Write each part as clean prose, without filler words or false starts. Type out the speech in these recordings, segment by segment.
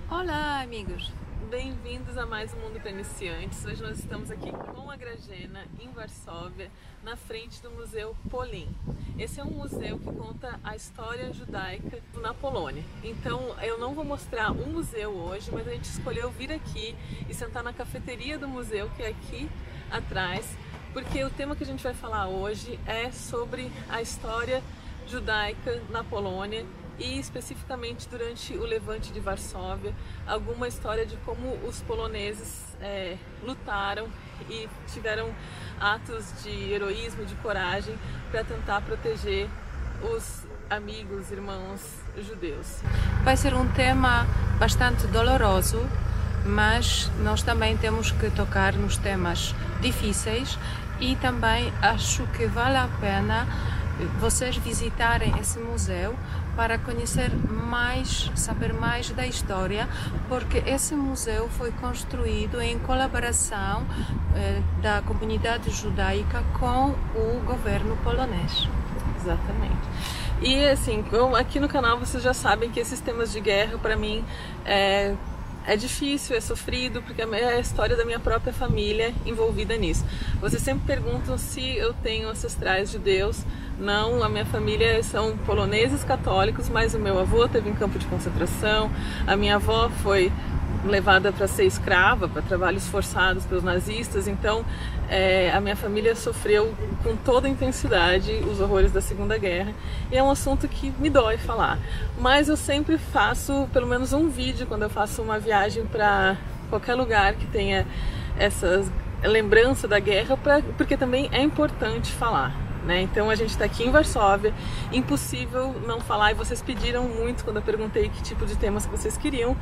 Olá, amigos! Bem-vindos a mais um Mundo para Iniciantes. Hoje nós estamos aqui com a Grażyna, em Varsóvia, na frente do Museu Polin. Esse é um museu que conta a história judaica na Polônia. Então, eu não vou mostrar o museu hoje, mas a gente escolheu vir aqui e sentar na cafeteria do museu, que é aqui atrás, porque o tema que a gente vai falar hoje é sobre a história judaica na Polônia e especificamente durante o Levante de Varsóvia, alguma história de como os poloneses lutaram e tiveram atos de heroísmo, de coragem para tentar proteger os amigos, irmãos judeus. Vai ser um tema bastante doloroso, mas nós também temos que tocar nos temas difíceis e também acho que vale a pena vocês visitarem esse museu para conhecer mais, saber mais da história, porque esse museu foi construído em colaboração da comunidade judaica com o governo polonês. Exatamente. E assim, aqui no canal vocês já sabem que esses temas de guerra para mim é difícil, é sofrido, porque é a história da minha própria família envolvida nisso. Vocês sempre perguntam se eu tenho ancestrais judeus. Não, a minha família são poloneses católicos, mas o meu avô teve em campo de concentração, a minha avó foi levada para ser escrava, para trabalhos forçados pelos nazistas, então a minha família sofreu com toda a intensidade os horrores da Segunda Guerra e é um assunto que me dói falar, mas eu sempre faço pelo menos um vídeo quando eu faço uma viagem para qualquer lugar que tenha essa lembrança da guerra, porque também é importante falar. Então a gente está aqui em Varsóvia, impossível não falar, e vocês pediram muito quando eu perguntei que tipo de temas que vocês queriam.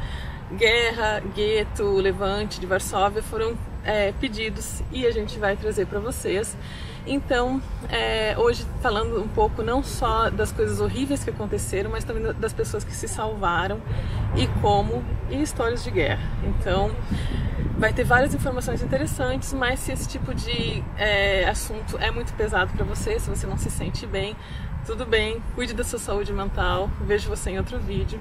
Guerra, gueto, Levante de Varsóvia foram pedidos e a gente vai trazer para vocês. Então hoje falando um pouco não só das coisas horríveis que aconteceram, mas também das pessoas que se salvaram e histórias de guerra. Então vai ter várias informações interessantes, mas se esse tipo de assunto é muito pesado para você, se você não se sente bem, tudo bem, cuide da sua saúde mental, vejo você em outro vídeo.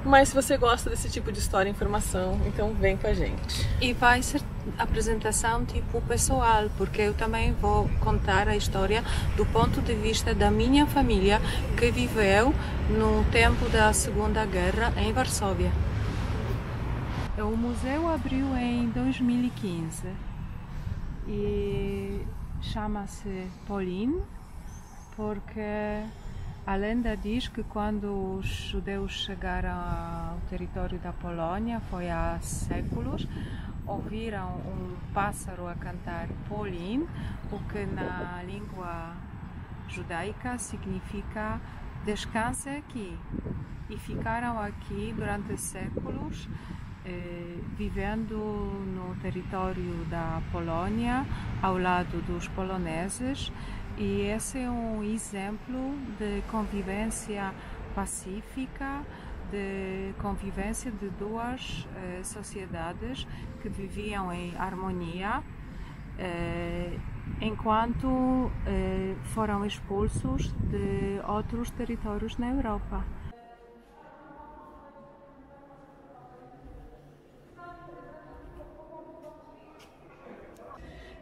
Mas se você gosta desse tipo de história e informação, então vem com a gente. E vai ser apresentação tipo pessoal, porque eu também vou contar a história do ponto de vista da minha família que viveu no tempo da Segunda Guerra em Varsóvia. O museu abriu em 2015 e chama-se Polin porque a lenda diz que quando os judeus chegaram ao território da Polônia, foi há séculos, ouviram um pássaro a cantar Polin, o que na língua judaica significa descanse aqui, e ficaram aqui durante séculos vivendo no território da Polônia, ao lado dos poloneses, e esse é um exemplo de convivência pacífica, de convivência de duas sociedades que viviam em harmonia, enquanto foram expulsos de outros territórios na Europa.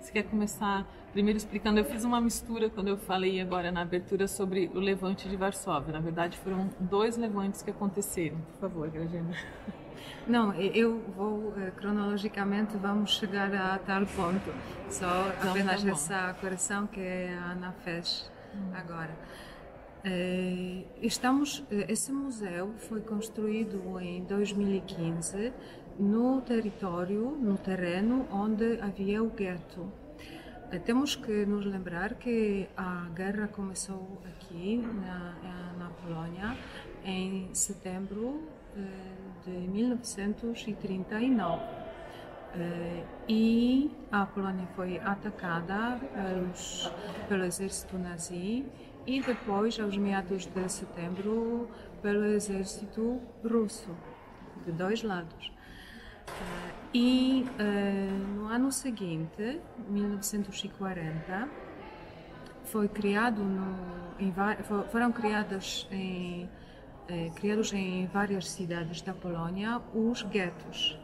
Você quer começar primeiro explicando? Eu fiz uma mistura quando eu falei agora na abertura sobre o Levante de Varsóvia. Na verdade, foram dois levantes que aconteceram. Por favor, Grażyna. Não, eu vou, cronologicamente, vamos chegar a tal ponto. Só apenas essa correção que a Ana fez agora. Esse museu foi construído em 2015 no terreno onde havia o gueto. Temos que nos lembrar que a guerra começou aqui na Polônia em setembro de 1939 e a Polônia foi atacada pelo exército nazi e depois, aos meados de setembro, pelo exército russo, de dois lados. No ano seguinte, 1940, foi criado foram criados em várias cidades da Polônia os guetos.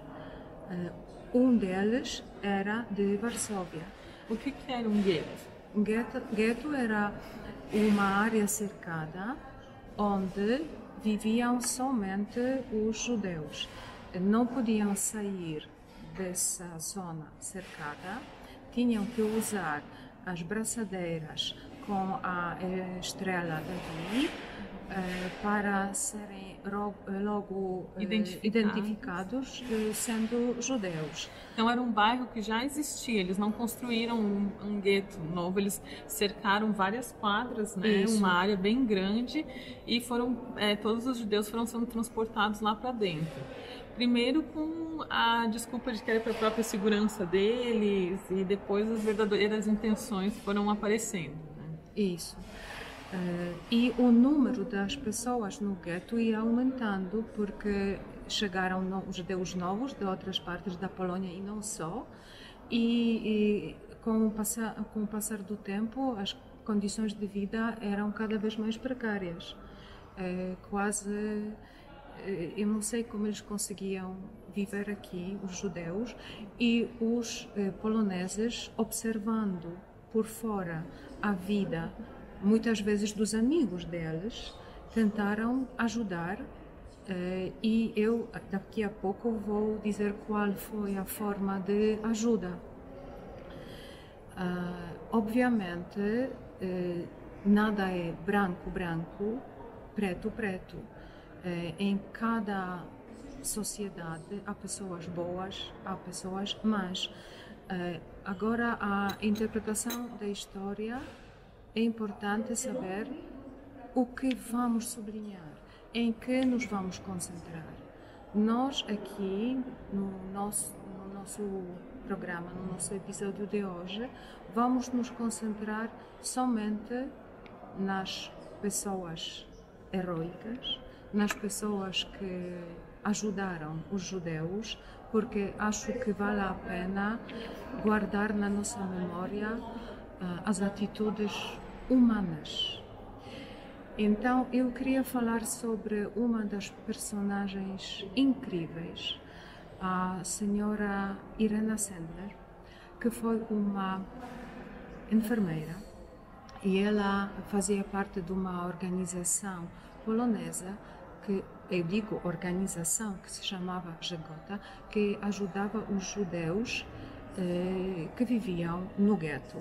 Um deles era de Varsóvia. O que era um gueto? Um gueto era uma área cercada onde viviam somente os judeus. Não podiam sair dessa zona cercada, tinham que usar as braçadeiras com a estrela Davi para serem logo identificados sendo judeus. Então era um bairro que já existia, eles não construíram um gueto novo, eles cercaram várias quadras, né? Uma área bem grande, e todos os judeus foram sendo transportados lá para dentro. Primeiro com a desculpa de que era para a própria segurança deles, e depois as verdadeiras intenções foram aparecendo. Né? Isso. E o número das pessoas no gueto ia aumentando porque chegaram judeus novos de outras partes da Polônia e não só, e com o passar do tempo as condições de vida eram cada vez mais precárias. Eu não sei como eles conseguiam viver aqui, os judeus, e os poloneses, observando por fora a vida, muitas vezes dos amigos deles, tentaram ajudar, e eu daqui a pouco vou dizer qual foi a forma de ajuda. Obviamente, nada é branco, branco, preto, preto. Em cada sociedade há pessoas boas, há pessoas más. Agora, a interpretação da história é importante saber o que vamos sublinhar, em que nos vamos concentrar. Nós aqui, no nosso programa, no nosso episódio de hoje, vamos nos concentrar somente nas pessoas heróicas, nas pessoas que ajudaram os judeus, porque acho que vale a pena guardar na nossa memória as atitudes humanas. Então, eu queria falar sobre uma das personagens incríveis, a senhora Irena Sendler, que foi uma enfermeira, e ela fazia parte de uma organização polonesa organização que se chamava Żegota, que ajudava os judeus que viviam no gueto.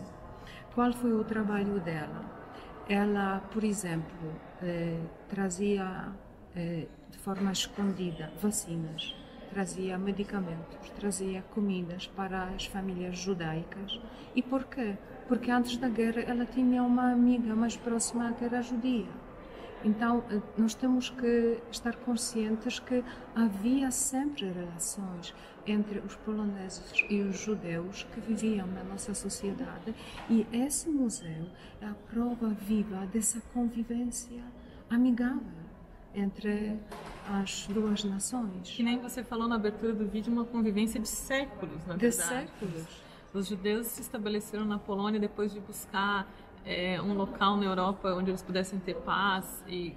Qual foi o trabalho dela? Ela, por exemplo, trazia de forma escondida vacinas, trazia medicamentos, trazia comidas para as famílias judaicas. E por quê? Porque antes da guerra ela tinha uma amiga mais próxima que era judia. Então, nós temos que estar conscientes que havia sempre relações entre os poloneses e os judeus que viviam na nossa sociedade, e esse museu é a prova viva dessa convivência amigável entre as duas nações. Que nem você falou na abertura do vídeo, uma convivência de séculos, na verdade. De séculos. Os judeus se estabeleceram na Polônia depois de buscar um local na Europa onde eles pudessem ter paz e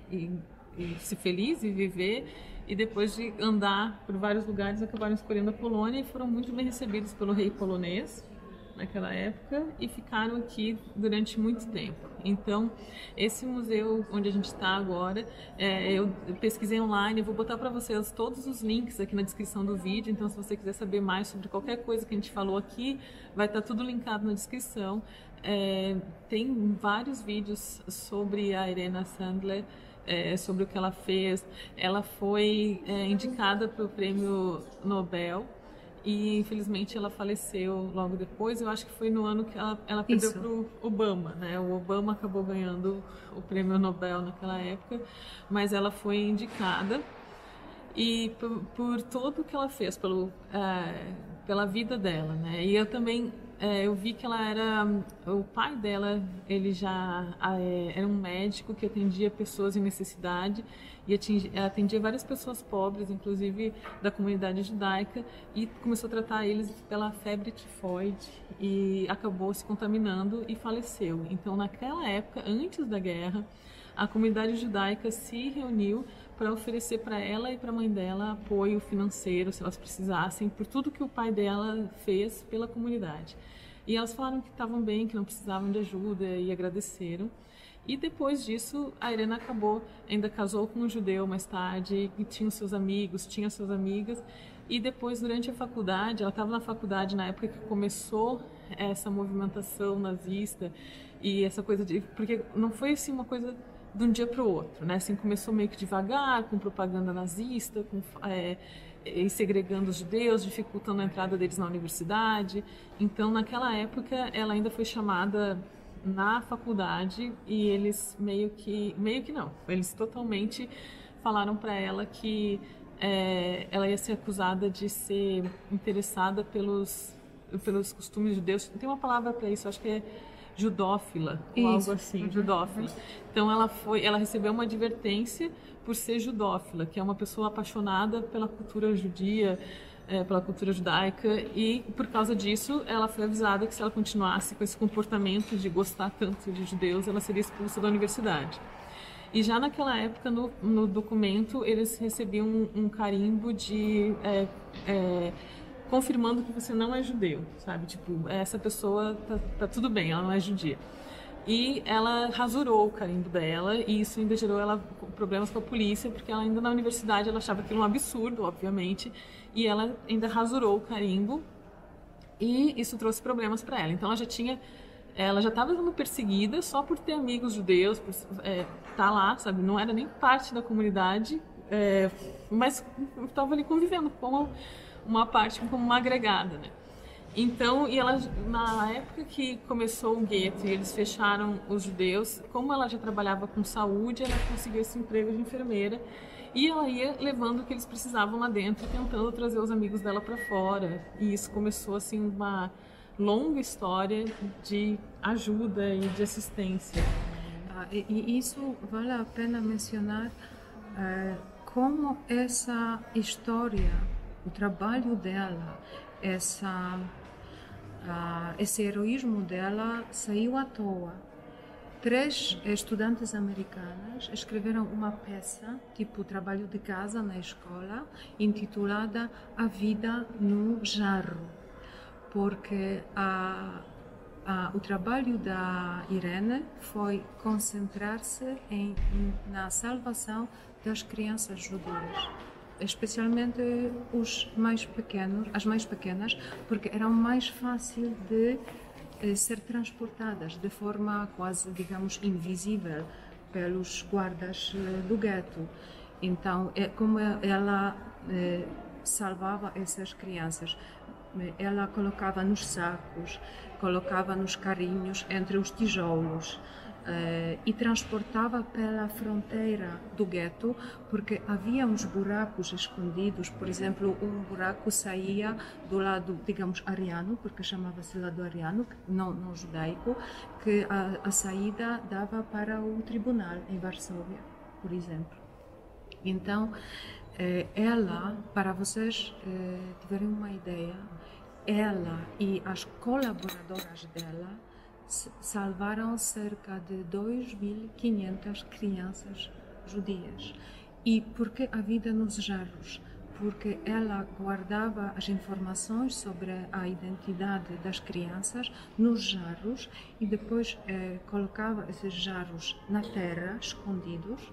ser felizes e viver, e depois de andar por vários lugares acabaram escolhendo a Polônia e foram muito bem recebidos pelo rei polonês naquela época e ficaram aqui durante muito tempo. Então, esse museu onde a gente está agora, eu pesquisei online, eu vou botar para vocês todos os links aqui na descrição do vídeo, então se você quiser saber mais sobre qualquer coisa que a gente falou aqui, vai estar tudo linkado na descrição. Tem vários vídeos sobre a Irena Sendler, sobre o que ela fez. Ela foi indicada para o Prêmio Nobel e infelizmente ela faleceu logo depois. Eu acho que foi no ano que ela perdeu para o Obama, né? O Obama acabou ganhando o Prêmio Nobel naquela época, mas ela foi indicada, e por tudo que ela fez pela vida dela, né? E eu também eu vi que ela era... O pai dela, ele já era um médico que atendia pessoas em necessidade e atendia várias pessoas pobres, inclusive da comunidade judaica, e começou a tratar eles pela febre tifoide e acabou se contaminando e faleceu. Então, naquela época, antes da guerra, a comunidade judaica se reuniu para oferecer para ela e para a mãe dela apoio financeiro, se elas precisassem, por tudo que o pai dela fez pela comunidade. E elas falaram que estavam bem, que não precisavam de ajuda e agradeceram. E depois disso, a Irena ainda casou com um judeu mais tarde, e tinha os seus amigos, tinha suas amigas. E depois, durante a faculdade, ela estava na faculdade na época que começou essa movimentação nazista e essa coisa de... Porque não foi assim uma coisa de um dia para o outro, né? Assim, começou meio que devagar, com propaganda nazista, e segregando os judeus, dificultando a entrada deles na universidade. Então, naquela época, ela ainda foi chamada na faculdade e eles meio que não, eles totalmente falaram para ela que ela ia ser acusada de ser interessada pelos costumes judeus. Tem uma palavra para isso, acho que é judófila, ou algo assim, judófila. Então ela recebeu uma advertência por ser judófila, que é uma pessoa apaixonada pela cultura judia, pela cultura judaica, e por causa disso ela foi avisada que se ela continuasse com esse comportamento de gostar tanto de judeus, ela seria expulsa da universidade. E já naquela época, no documento, eles recebiam um carimbo de confirmando que você não é judeu, sabe? Tipo, essa pessoa tá tudo bem, ela não é judia. E ela rasurou o carimbo dela, e isso ainda gerou ela problemas com a polícia, porque ela ainda na universidade ela achava aquilo um absurdo, obviamente, e ela ainda rasurou o carimbo, e isso trouxe problemas para ela. Então ela já estava sendo perseguida só por ter amigos judeus, por estar lá, sabe? Não era nem parte da comunidade, mas estava ali convivendo como uma parte, como uma agregada, né? Então, e ela, na época que começou o gueto e eles fecharam os judeus, como ela já trabalhava com saúde, ela conseguiu esse emprego de enfermeira e ela ia levando o que eles precisavam lá dentro, tentando trazer os amigos dela para fora. E isso começou assim uma longa história de ajuda e de assistência. E isso vale a pena mencionar como essa história, o trabalho dela, esse heroísmo dela saiu à toa. 3 estudantes americanas escreveram uma peça, tipo trabalho de casa na escola, intitulada A Vida no Jarro, porque o trabalho da Irene foi concentrar-se na salvação das crianças judias, especialmente as mais pequenas, porque eram mais fácil de ser transportadas de forma quase, digamos, invisível pelos guardas do gueto. Então, como ela salvava essas crianças, ela colocava nos sacos, colocava nos carrinhos entre os tijolos, e transportava pela fronteira do gueto, porque havia uns buracos escondidos. Por exemplo, um buraco saía do lado, digamos, ariano, porque chamava-se lado ariano, não judaico, que a saída dava para o tribunal em Varsóvia, por exemplo. Então, ela, para vocês tiverem uma ideia, ela e as colaboradoras dela salvaram cerca de 2.500 crianças judias. E por que a vida nos jarros? Porque ela guardava as informações sobre a identidade das crianças nos jarros e depois colocava esses jarros na terra, escondidos,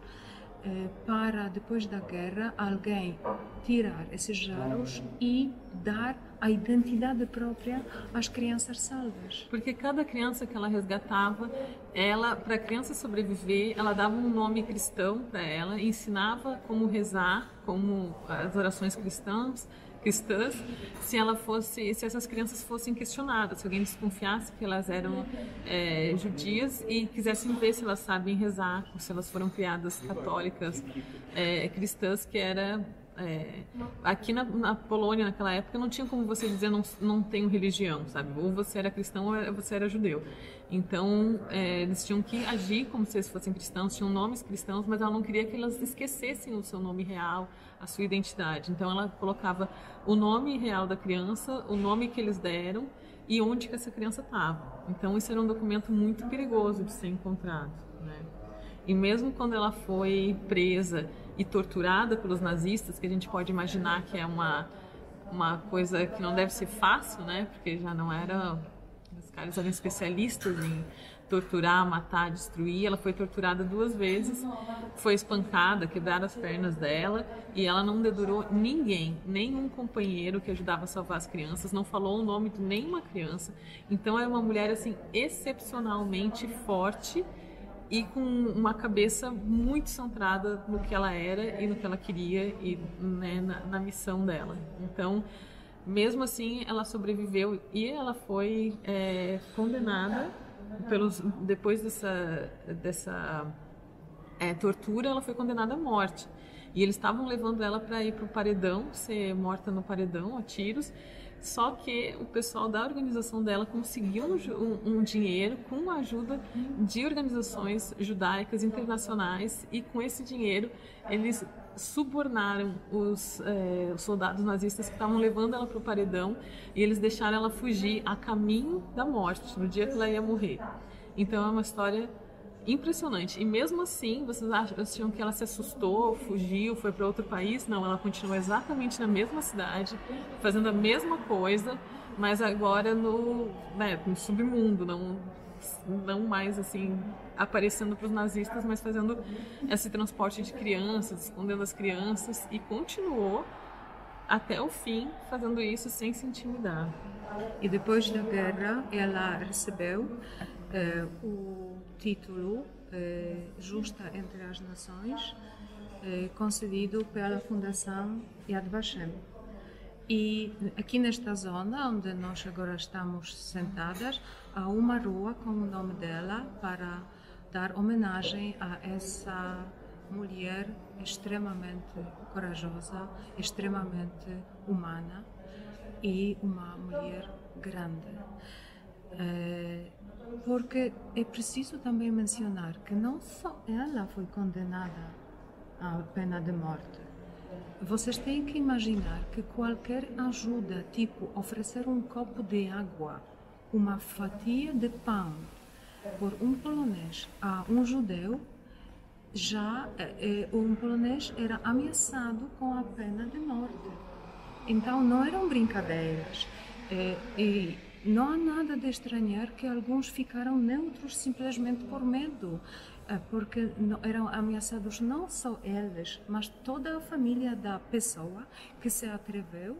para depois da guerra alguém tirar esses jarros e dar a identidade própria às crianças salvas. Porque cada criança que ela resgatava, para a criança sobreviver, ela dava um nome cristão para ela, ensinava como rezar, como as orações cristãs, se essas crianças fossem questionadas, se alguém desconfiasse que elas eram judias e quisessem ver se elas sabem rezar, ou se elas foram criadas católicas, cristãs, que era aqui na Polônia, naquela época, não tinha como você dizer não tenho religião, sabe? Ou você era cristão ou você era judeu. Então, eles tinham que agir como se eles fossem cristãos, tinham nomes cristãos, mas ela não queria que elas esquecessem o seu nome real, a sua identidade. Então, ela colocava o nome real da criança, o nome que eles deram e onde que essa criança estava. Então, isso era um documento muito perigoso de ser encontrado, né? E mesmo quando ela foi presa e torturada pelos nazistas, que a gente pode imaginar que é uma coisa que não deve ser fácil, né? Porque já não era... Os caras eram especialistas em torturar, matar, destruir. Ela foi torturada 2 vezes, foi espancada, quebraram as pernas dela e ela não dedurou ninguém, nenhum companheiro que ajudava a salvar as crianças, não falou o nome de nenhuma criança. Então é uma mulher assim excepcionalmente forte e com uma cabeça muito centrada no que ela era e no que ela queria e, né, na missão dela. Então, mesmo assim, ela sobreviveu e ela foi condenada depois dessa tortura, ela foi condenada à morte. E eles estavam levando ela para ir para o paredão, ser morta no paredão a tiros. Só que o pessoal da organização dela conseguiu um dinheiro com a ajuda de organizações judaicas internacionais e com esse dinheiro eles subornaram os soldados nazistas que estavam levando ela para o paredão e eles deixaram ela fugir a caminho da morte, no dia que ela ia morrer. Então é uma história impressionante. E mesmo assim, vocês acham que ela se assustou, fugiu, foi para outro país? Não, ela continua exatamente na mesma cidade, fazendo a mesma coisa, mas agora no submundo, não mais assim aparecendo para os nazistas, mas fazendo esse transporte de crianças, escondendo as crianças, e continuou até o fim fazendo isso sem se intimidar. E depois da guerra, ela recebeu o título Justa entre as Nações, concedido pela Fundação Yad Vashem. E aqui nesta zona onde nós agora estamos sentadas, há uma rua com o nome dela para dar homenagem a essa mulher extremamente corajosa, extremamente humana e uma mulher grande. Porque é preciso também mencionar que não só ela foi condenada à pena de morte. Vocês têm que imaginar que qualquer ajuda, tipo oferecer um copo de água, uma fatia de pão, por um polonês a um judeu, um polonês era ameaçado com a pena de morte. Então não eram brincadeiras. E não há nada de estranhar que alguns ficaram neutros simplesmente por medo, porque eram ameaçados não só eles, mas toda a família da pessoa que se atreveu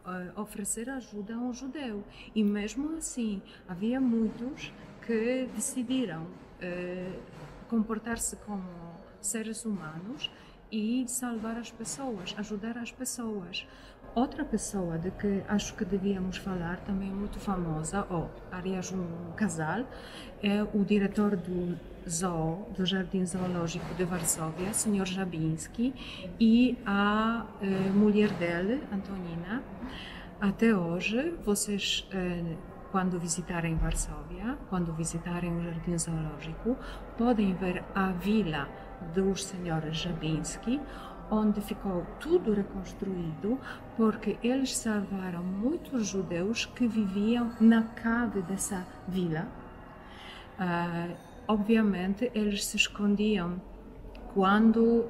a oferecer ajuda a um judeu. E mesmo assim, havia muitos que decidiram comportar-se como seres humanos e salvar as pessoas, ajudar as pessoas. Outra pessoa de que acho que devíamos falar, também muito famosa, aliás um casal, é o diretor do Jardim Zoológico de Varsóvia, Sr. Jabinski, e a mulher dele, Antonina. Até hoje, vocês, quando visitarem Varsóvia, quando visitarem o Jardim Zoológico, podem ver a vila dos senhores Jabinski, onde ficou tudo reconstruído, porque eles salvaram muitos judeus que viviam na cave dessa vila. Obviamente, eles se escondiam quando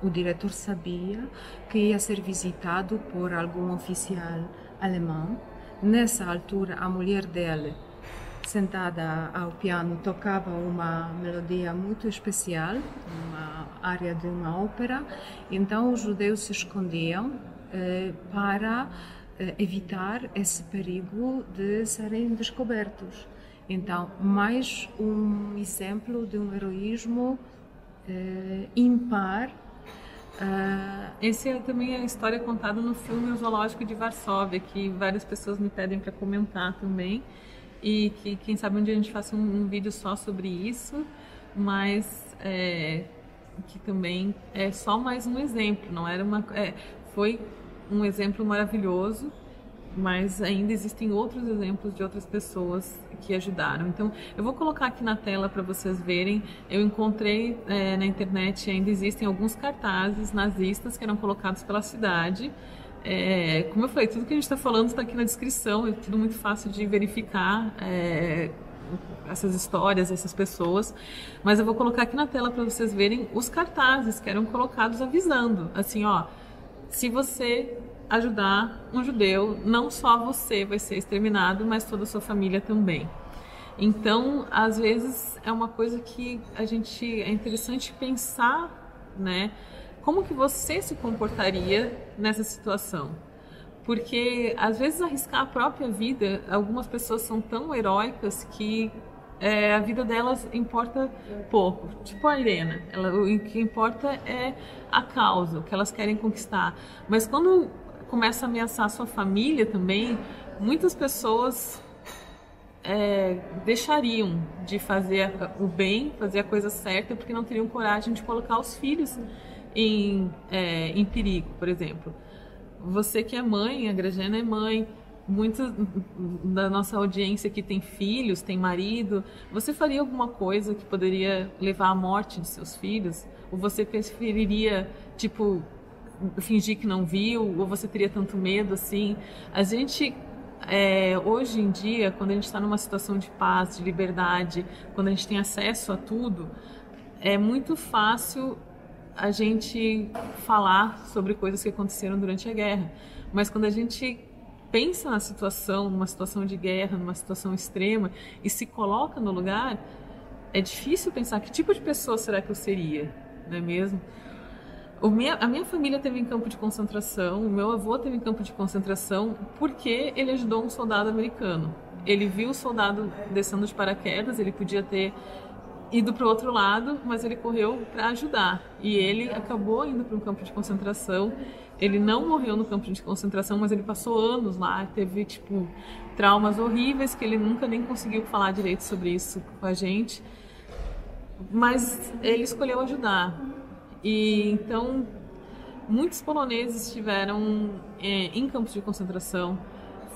o diretor sabia que ia ser visitado por algum oficial alemão. Nessa altura, a mulher dele, sentada ao piano, tocava uma melodia muito especial, uma área de uma ópera. Então os judeus se escondiam para evitar esse perigo de serem descobertos. Então, mais um exemplo de um heroísmo ímpar. Esse também é a história contada no filme O Zoológico de Varsóvia, que várias pessoas me pedem para comentar também. E que quem sabe um dia a gente faça um vídeo só sobre isso, mas que também é só mais um exemplo, não era foi um exemplo maravilhoso, mas ainda existem outros exemplos de outras pessoas que ajudaram. Então, eu vou colocar aqui na tela para vocês verem. Eu encontrei na internet, ainda existem alguns cartazes nazistas que eram colocados pela cidade. Como eu falei, tudo que a gente está falando está aqui na descrição, é tudo muito fácil de verificar essas histórias, essas pessoas, mas eu vou colocar aqui na tela para vocês verem os cartazes que eram colocados avisando, assim, ó, se você ajudar um judeu, não só você vai ser exterminado, mas toda a sua família também. Então, às vezes é uma coisa que é interessante pensar, né? Como que você se comportaria nessa situação? Porque às vezes arriscar a própria vida, algumas pessoas são tão heróicas que a vida delas importa pouco. Tipo a Irena, o que importa é a causa, o que elas querem conquistar. Mas quando começa a ameaçar a sua família também, muitas pessoas deixariam de fazer o bem, fazer a coisa certa, porque não teriam coragem de colocar os filhos em perigo, por exemplo. Você que é mãe, a Gražiana é mãe, muitos da nossa audiência que tem filhos, tem marido, você faria alguma coisa que poderia levar à morte de seus filhos? Ou você preferiria, tipo, fingir que não viu? Ou você teria tanto medo assim? A gente, hoje em dia, quando a gente está numa situação de paz, de liberdade, quando a gente tem acesso a tudo, é muito fácil a gente falar sobre coisas que aconteceram durante a guerra. Mas quando a gente pensa na situação, numa situação de guerra, numa situação extrema, e se coloca no lugar, é difícil pensar que tipo de pessoa será que eu seria, não é mesmo? A minha família teve em campo de concentração, o meu avô teve em campo de concentração porque ele ajudou um soldado americano. Ele viu o soldado descendo de paraquedas, ele podia ter ido para o outro lado, mas ele correu para ajudar. E ele acabou indo para um campo de concentração. Ele não morreu no campo de concentração, mas ele passou anos lá, teve tipo traumas horríveis que ele nunca nem conseguiu falar direito sobre isso com a gente. Mas ele escolheu ajudar. E então muitos poloneses estiveram em campos de concentração,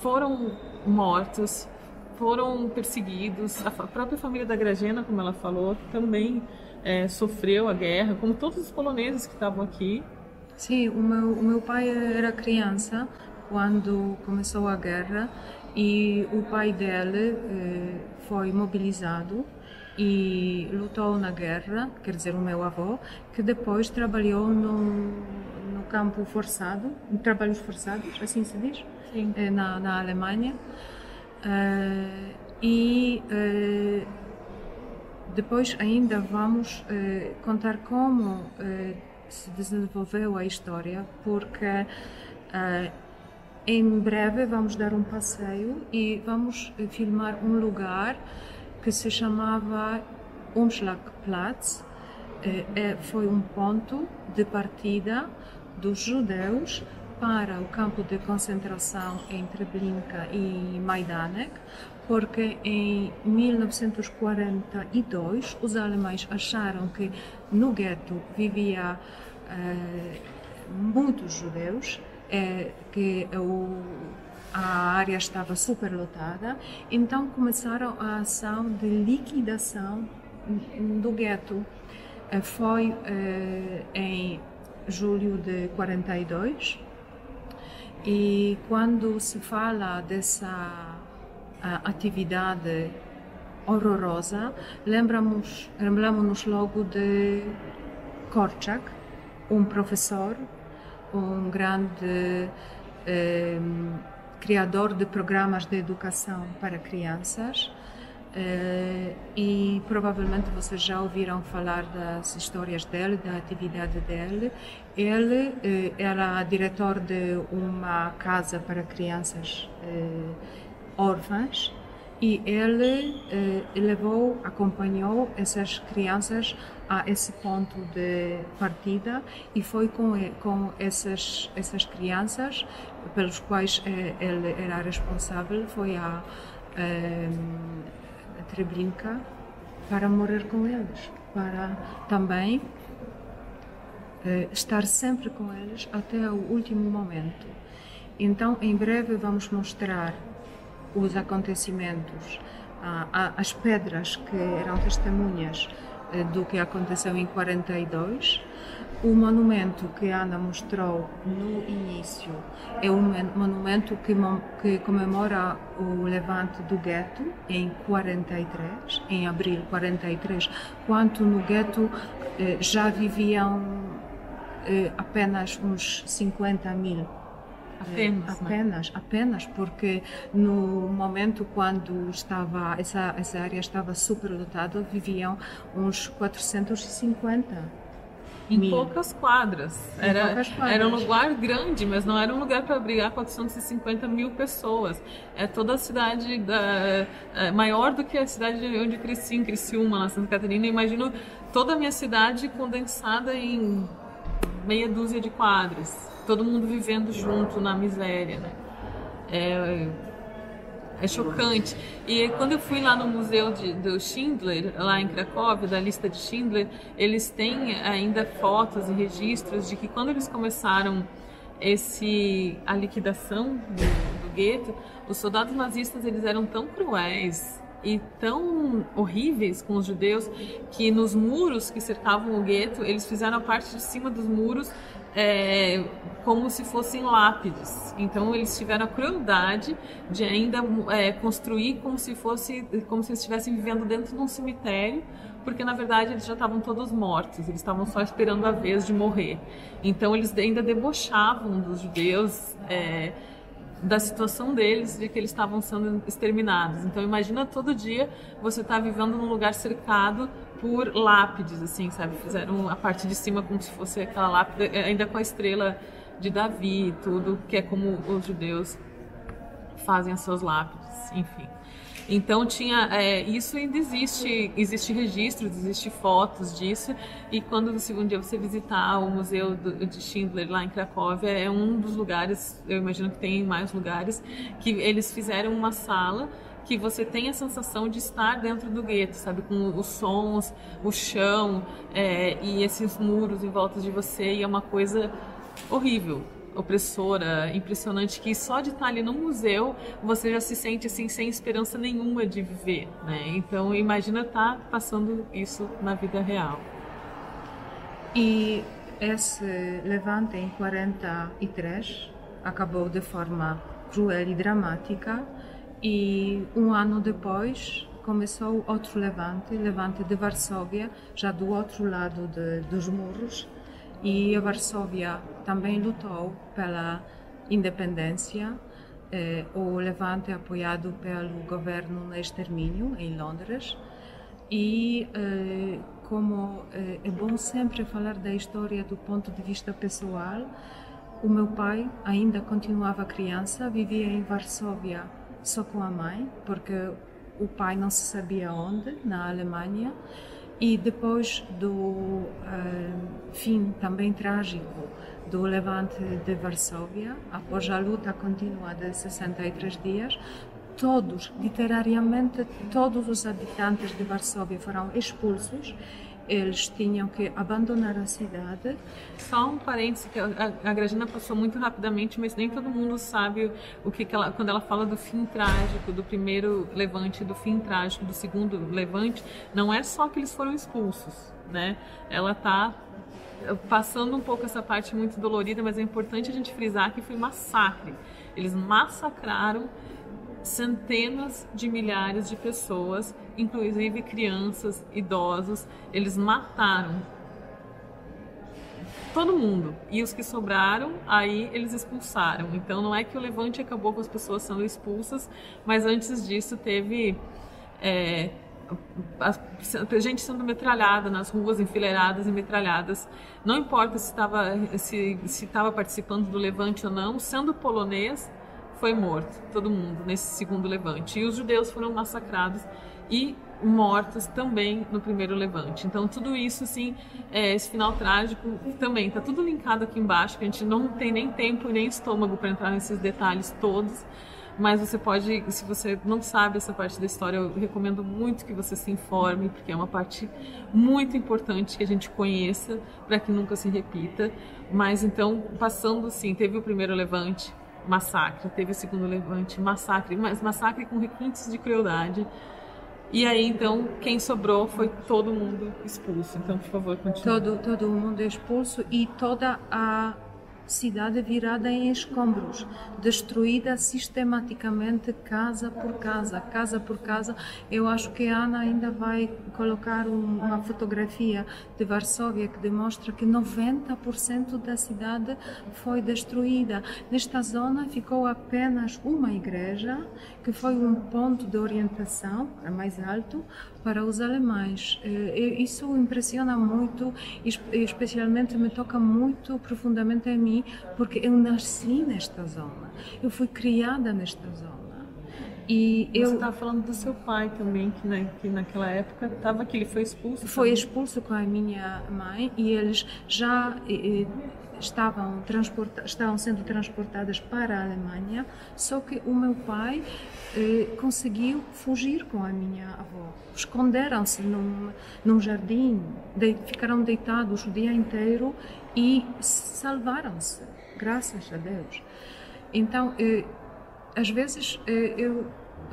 foram mortos, foram perseguidos. A própria família da Gražiana, como ela falou, também sofreu a guerra, como todos os poloneses que estavam aqui. Sim, o meu pai era criança quando começou a guerra e o pai dele foi mobilizado e lutou na guerra, quer dizer, o meu avô, que depois trabalhou no campo forçado, em trabalhos forçados, assim se diz, Sim. Na Alemanha. Depois ainda vamos contar como se desenvolveu a história, porque em breve vamos dar um passeio e vamos filmar um lugar que se chamava Umschlagplatz. Foi um ponto de partida dos judeus para o campo de concentração em Treblinka e Majdanek, porque em 1942 os alemães acharam que no gueto vivia muitos judeus, que a área estava superlotada, então começaram a ação de liquidação do gueto. Foi em julho de 42. E quando se fala dessa atividade horrorosa, lembramos-nos logo de Korczak, um professor, um grande criador de programas de educação para crianças. E provavelmente vocês já ouviram falar das histórias dele, da atividade dele. Ele era diretor de uma casa para crianças órfãs e ele acompanhou essas crianças a esse ponto de partida e foi com essas crianças pelos quais ele era responsável, foi a Treblinka para morrer com eles, para também estar sempre com eles até o último momento. Então, em breve vamos mostrar os acontecimentos, as pedras que eram testemunhas do que aconteceu em 42. O monumento que Ana mostrou no início é um monumento que comemora o levante do gueto em 43, em abril de 43, quando no gueto já viviam apenas uns 50 mil. Apenas, porque no momento quando essa área estava superlotada, viviam uns 450 em poucas quadras. Era um lugar grande, mas não era um lugar para abrigar 450 mil pessoas. É toda a cidade maior do que a cidade onde eu cresci, em Criciúma, na Santa Catarina. Eu imagino toda a minha cidade condensada em meia dúzia de quadras. Todo mundo vivendo junto na miséria, né? É chocante. E quando eu fui lá no museu do Schindler, lá em Cracóvia, da lista de Schindler, eles têm ainda fotos e registros de que quando eles começaram a liquidação do gueto, os soldados nazistas eles eram tão cruéis e tão horríveis com os judeus que nos muros que cercavam o gueto, eles fizeram a parte de cima dos muros como se fossem lápides. Então eles tiveram a crueldade de ainda construir como se eles estivessem vivendo dentro de um cemitério, porque na verdade eles já estavam todos mortos, eles estavam só esperando a vez de morrer. Então eles ainda debochavam dos judeus, da situação deles, de que eles estavam sendo exterminados. Então imagina todo dia você estar vivendo num lugar cercado por lápides, assim, sabe? Fizeram a parte de cima como se fosse aquela lápide, ainda com a estrela de Davi e tudo, que é como os judeus fazem as suas lápides, enfim. Então tinha isso ainda existe registros, existe fotos disso, e quando um dia você visitar o museu de Schindler lá em Cracóvia, é um dos lugares, eu imagino que tem mais lugares, que eles fizeram uma sala que você tem a sensação de estar dentro do gueto, sabe, com os sons, o chão e esses muros em volta de você, e é uma coisa horrível, opressora, impressionante, que só de estar ali no museu você já se sente assim sem esperança nenhuma de viver, né? Então imagina estar passando isso na vida real. E esse levante em 43 acabou de forma cruel e dramática, e um ano depois começou outro levante de Varsóvia, já do outro lado dos muros, e a Varsóvia também lutou pela independência, o levante apoiado pelo governo no extermínio em Londres. E como é bom sempre falar da história do ponto de vista pessoal, o meu pai ainda continuava criança, vivia em Varsóvia só com a mãe, porque o pai não se sabia onde, na Alemanha. E depois do fim também trágico do levante de Varsóvia, após a luta contínua de 63 dias, literalmente todos os habitantes de Varsóvia foram expulsos. Eles tinham que abandonar a cidade. Só um parêntese, que a Grażyna passou muito rapidamente, mas nem todo mundo sabe quando ela fala do fim trágico, do primeiro levante, do fim trágico, do segundo levante, não é só que eles foram expulsos, né? Ela está passando um pouco essa parte muito dolorida, mas é importante a gente frisar que foi massacre. Eles massacraram centenas de milhares de pessoas, inclusive crianças, idosos. Eles mataram todo mundo, e os que sobraram, aí eles expulsaram. Então não é que o levante acabou com as pessoas sendo expulsas, mas antes disso teve gente sendo metralhada nas ruas, enfileiradas e metralhadas. Não importa se estava participando do levante ou não, sendo polonês, foi morto, todo mundo, nesse segundo levante. E os judeus foram massacrados e mortos também no primeiro levante. Então tudo isso, assim, esse final trágico também está tudo linkado aqui embaixo, que a gente não tem nem tempo e nem estômago para entrar nesses detalhes todos, mas você pode, se você não sabe essa parte da história, eu recomendo muito que você se informe, porque é uma parte muito importante que a gente conheça para que nunca se repita. Mas então, passando assim, teve o primeiro levante, massacre, teve o segundo levante, massacre, mas massacre com requintes de crueldade. E aí, então, quem sobrou foi todo mundo expulso. Então, por favor, continue. Todo mundo expulso e toda a cidade virada em escombros, destruída sistematicamente casa por casa, casa por casa. Eu acho que a Ana ainda vai colocar uma fotografia de Varsóvia que demonstra que 90% da cidade foi destruída. Nesta zona ficou apenas uma igreja, que foi um ponto de orientação, a mais alto, para os alemães. Isso impressiona muito, especialmente me toca muito profundamente a mim, porque eu nasci nesta zona, eu fui criada nesta zona. E você estava falando do seu pai também, que naquela época estava aqui, ele foi expulso? Foi expulso com a minha mãe e eles já estavam sendo transportados para a Alemanha, só que o meu pai conseguiu fugir com a minha avó. Esconderam-se num jardim, ficaram deitados o dia inteiro e salvaram-se, graças a Deus. Então, às vezes,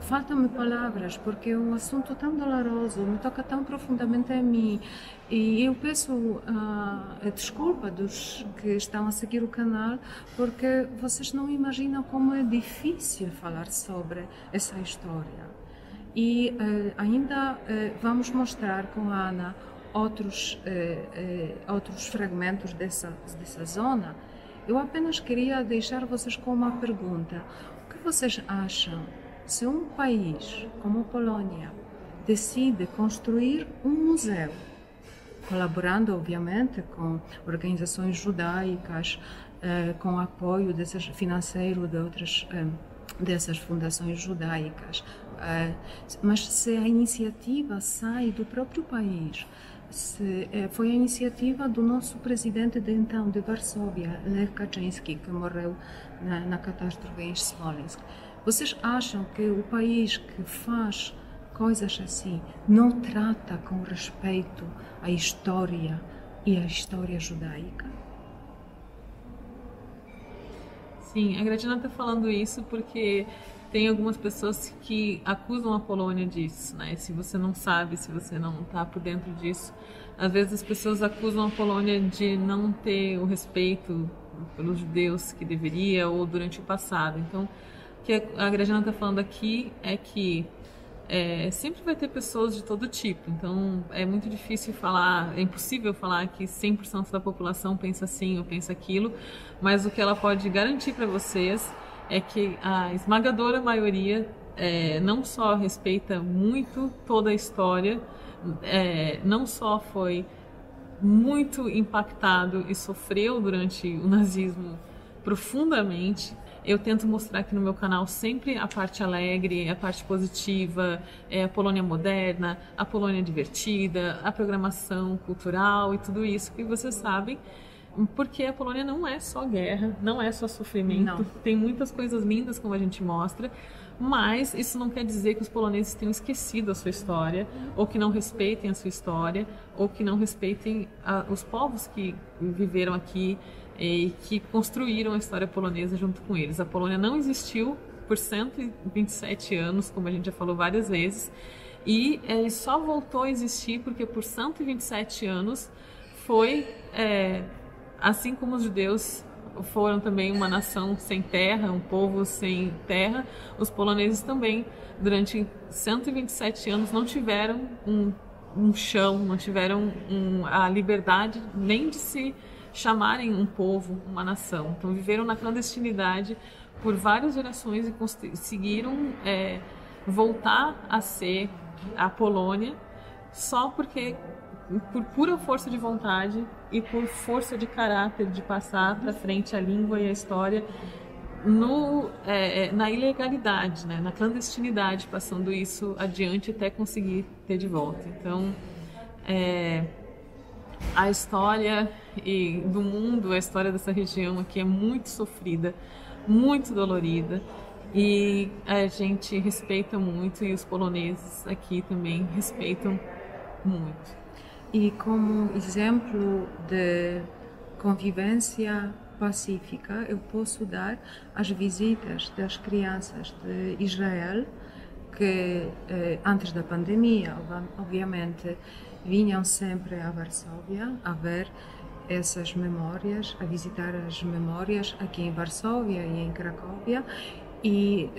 faltam-me palavras, porque é um assunto tão doloroso, me toca tão profundamente a mim. E eu peço a desculpa dos que estão a seguir o canal, porque vocês não imaginam como é difícil falar sobre essa história. E ainda vamos mostrar com a Ana outros fragmentos dessa zona. Eu apenas queria deixar vocês com uma pergunta. O que vocês acham se um país como a Polônia decide construir um museu, colaborando obviamente com organizações judaicas, com apoio financeiro de outras dessas fundações judaicas, mas se a iniciativa sai do próprio país, foi a iniciativa do nosso presidente de então, de Varsóvia, Lech Kaczyński, que morreu na catástrofe em Smolensk. Vocês acham que o país que faz coisas assim não trata com respeito a história e a história judaica? Sim, a Gratina está falando isso porque tem algumas pessoas que acusam a Polônia disso, né? Se você não sabe, se você não está por dentro disso, às vezes as pessoas acusam a Polônia de não ter o respeito pelos judeus que deveria ou durante o passado. Então, o que a Gratina está falando aqui é que sempre vai ter pessoas de todo tipo. Então, é muito difícil falar, é impossível falar que 100% da população pensa assim ou pensa aquilo, mas o que ela pode garantir para vocês é que a esmagadora maioria não só respeita muito toda a história, não só foi muito impactado e sofreu durante o nazismo profundamente. Eu tento mostrar aqui no meu canal sempre a parte alegre, a parte positiva, a Polônia moderna, a Polônia divertida, a programação cultural e tudo isso que vocês sabem, porque a Polônia não é só guerra, não é só sofrimento, não. Tem muitas coisas lindas como a gente mostra, mas isso não quer dizer que os poloneses tenham esquecido a sua história, ou que não respeitem a sua história, ou que não respeitem os povos que viveram aqui e que construíram a história polonesa junto com eles. A Polônia não existiu por 127 anos, como a gente já falou várias vezes, e ele só voltou a existir porque por 127 anos foi, assim como os judeus foram também uma nação sem terra, um povo sem terra, os poloneses também, durante 127 anos, não tiveram um chão, não tiveram a liberdade nem de se chamarem um povo, uma nação. Então viveram na clandestinidade por várias gerações e conseguiram voltar a ser a Polônia só porque, por pura força de vontade e por força de caráter de passar para frente a língua e a história na ilegalidade, né? Na clandestinidade, passando isso adiante até conseguir ter de volta. Então a história do mundo, a história dessa região aqui é muito sofrida, muito dolorida, e a gente respeita muito, e os poloneses aqui também respeitam muito. E como exemplo de convivência pacífica, eu posso dar as visitas das crianças de Israel, que antes da pandemia, obviamente, vinham sempre a Varsóvia a ver essas memórias, a visitar as memórias aqui em Varsóvia e em Cracóvia, e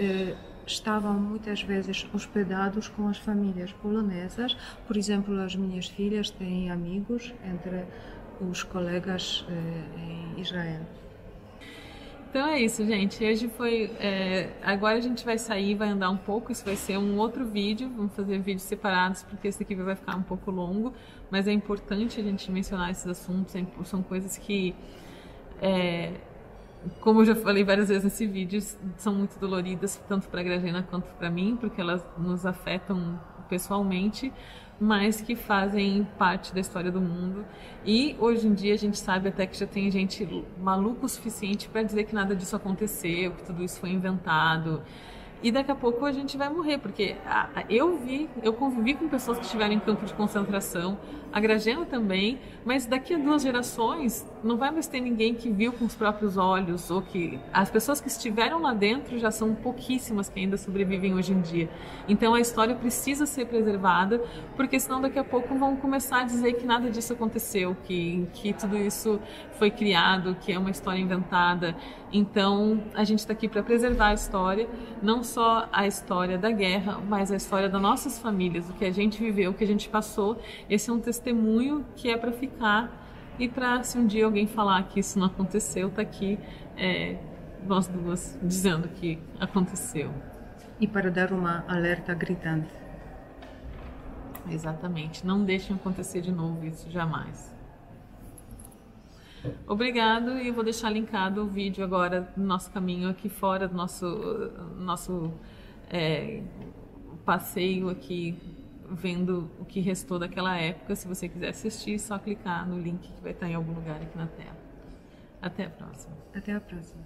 estavam muitas vezes hospedados com as famílias polonesas. Por exemplo, as minhas filhas têm amigos entre os colegas em Israel. Então é isso, gente. Hoje foi... agora a gente vai sair, vai andar um pouco. Isso vai ser um outro vídeo. Vamos fazer vídeos separados, porque esse aqui vai ficar um pouco longo. Mas é importante a gente mencionar esses assuntos. São coisas que... como eu já falei várias vezes nesse vídeo, são muito doloridas, tanto para a Grażyna quanto para mim, porque elas nos afetam pessoalmente, mas que fazem parte da história do mundo. E hoje em dia a gente sabe até que já tem gente maluca o suficiente para dizer que nada disso aconteceu, que tudo isso foi inventado. E daqui a pouco a gente vai morrer, porque eu convivi com pessoas que estiveram em campo de concentração, a Grażyna também, mas daqui a 2 gerações não vai mais ter ninguém que viu com os próprios olhos, ou que as pessoas que estiveram lá dentro já são pouquíssimas que ainda sobrevivem hoje em dia. Então a história precisa ser preservada, porque senão daqui a pouco vão começar a dizer que nada disso aconteceu, que tudo isso foi criado, que é uma história inventada. Então a gente está aqui para preservar a história, não só a história da guerra, mas a história das nossas famílias, o que a gente viveu, o que a gente passou. Esse é um testemunho que é para ficar, e para, se um dia alguém falar que isso não aconteceu, tá aqui nós duas dizendo que aconteceu. E para dar uma alerta gritante. Exatamente, não deixem acontecer de novo isso, jamais. Obrigado, e eu vou deixar linkado o vídeo agora do nosso caminho aqui fora, do nosso passeio aqui, vendo o que restou daquela época. Se você quiser assistir, é só clicar no link que vai estar em algum lugar aqui na tela. Até a próxima. Até a próxima.